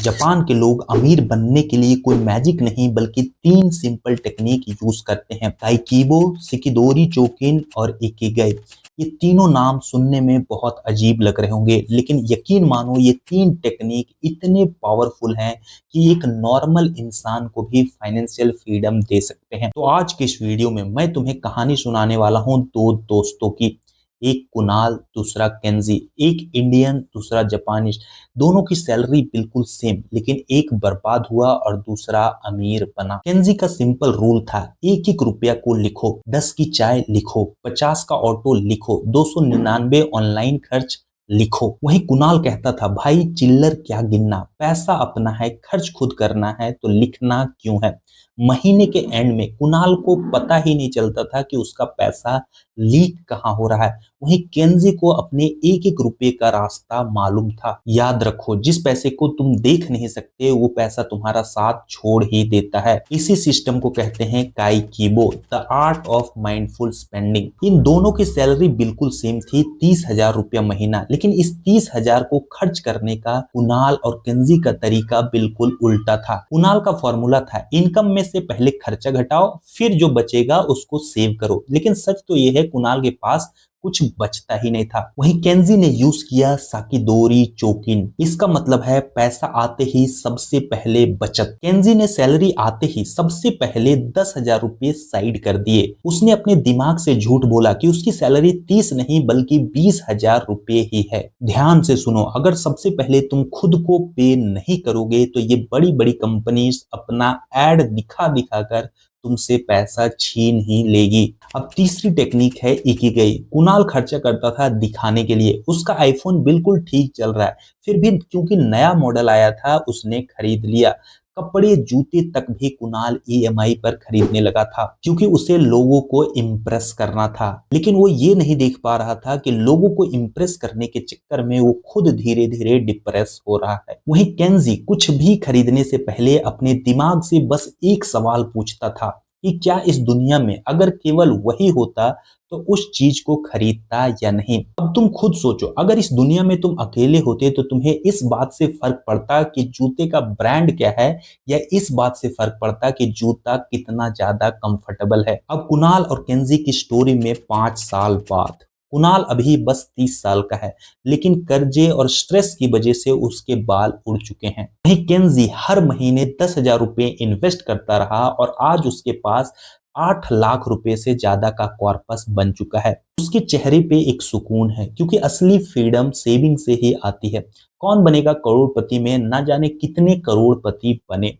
Japan के लोग अमीर बनने के लिए कोई मैजिक नहीं बल्कि 3 सिंपल टेक्निक यूज करते हैं। ताइकीबो, सिकिदोरी चोकिन और इकिगाई। ये तीनों नाम सुनने में बहुत अजीब लग रहे होंगे, लेकिन यकीन मानो ये 3 टेक्निक इतने पावरफुल हैं कि एक नॉर्मल इंसान को भी फाइनेंशियल फ्रीडम दे सकते हैं। तो आज के इस वीडियो में मैं तुम्हें कहानी सुनाने वाला हूं दो दोस्तों की। एक कुणाल, दूसरा केंजी। एक इंडियन, दूसरा जापानीज। दोनों की सैलरी बिल्कुल सेम, लेकिन एक बर्बाद हुआ और दूसरा अमीर बना। केंजी का सिंपल रूल था, एक एक रुपया को लिखो, 10 की चाय लिखो, 50 का ऑटो लिखो, 299 ऑनलाइन खर्च लिखो। वहीं कुणाल कहता था, भाई चिल्लर क्या गिनना, पैसा अपना है, खर्च खुद करना है तो लिखना क्यों है। महीने के एंड में कुणाल को पता ही नहीं चलता था कि उसका पैसा लीक कहाँ हो रहा है। वहीं केंजी को अपने एक एक रुपए का रास्ता मालूम था। याद रखो, जिस पैसे को तुम देख नहीं सकते वो पैसा तुम्हारा साथ छोड़ ही देता है। इसी सिस्टम को कहते हैं Kakeibo, the art of mindful spending. इन दोनों की सैलरी बिल्कुल सेम थी, 30,000 रुपया महीना, लेकिन इस 30,000 को खर्च करने का कुणाल और केंजी का तरीका बिल्कुल उल्टा था। कुणाल का फॉर्मूला था, इनकम में से पहले खर्चा घटाओ, फिर जो बचेगा उसको सेव करो। लेकिन सच तो यह है, कुणाल के पास कुछ बचता ही नहीं था। वहीं केंजी ने यूज किया साकिदोरी चोकिन। इसका मतलब है पैसा आते ही सबसे पहले बचत। केंजी ने सैलरी आते ही सबसे पहले 10,000 रुपए साइड कर दिए। उसने अपने दिमाग से झूठ बोला कि उसकी सैलरी 30 नहीं बल्कि 20,000 रुपए ही है। ध्यान से सुनो, अगर सबसे पहले तुम खुद को पे नहीं करोगे तो ये बड़ी बड़ी कंपनीज अपना एड दिखा दिखा कर तुमसे पैसा छीन ही लेगी। अब तीसरी टेक्निक है इकिगाई। कुणाल खर्चा करता था दिखाने के लिए। उसका आईफोन बिल्कुल ठीक चल रहा है, फिर भी क्योंकि नया मॉडल आया था उसने खरीद लिया। कपड़े जूते तक भी कुणाल ईएमआई पर खरीदने लगा था, क्योंकि उसे लोगों को इम्प्रेस करना था। लेकिन वो ये नहीं देख पा रहा था कि लोगों को इम्प्रेस करने के चक्कर में वो खुद धीरे धीरे डिप्रेस हो रहा है। वहीं केंजी कुछ भी खरीदने से पहले अपने दिमाग से बस एक सवाल पूछता था कि क्या इस दुनिया में अगर केवल वही होता तो उस चीज को खरीदता या नहीं। अब तुम खुद सोचो, अगर इस दुनिया में तुम अकेले होते तो तुम्हें इस बात से फर्क पड़ता कि जूते का ब्रांड क्या है, या इस बात से फर्क पड़ता कि जूता कितना ज्यादा कंफर्टेबल है। अब कुणाल और केंजी की स्टोरी में 5 साल बाद, कुणाल अभी बस 30 साल का है, लेकिन कर्जे और स्ट्रेस की वजह से उसके बाल उड़ चुके हैं। वहीं केंजी हर महीने 10,000 रुपए इन्वेस्ट करता रहा और आज उसके पास 8 लाख रुपए से ज्यादा का कॉर्पस बन चुका है। उसके चेहरे पे एक सुकून है, क्योंकि असली फ्रीडम सेविंग से ही आती है। कौन बनेगा करोड़पति में ना जाने कितने करोड़पति बने।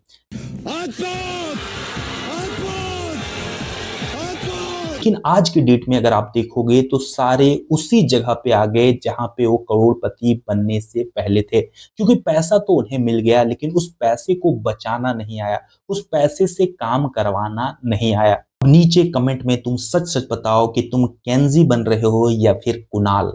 लेकिन आज की डेट में अगर आप देखोगे तो सारे उसी जगह पे आ गए जहां पे वो करोड़पति बनने से पहले थे, क्योंकि पैसा तो उन्हें मिल गया, लेकिन उस पैसे को बचाना नहीं आया, उस पैसे से काम करवाना नहीं आया। नीचे कमेंट में तुम सच सच बताओ कि तुम केंजी बन रहे हो या फिर कुणाल।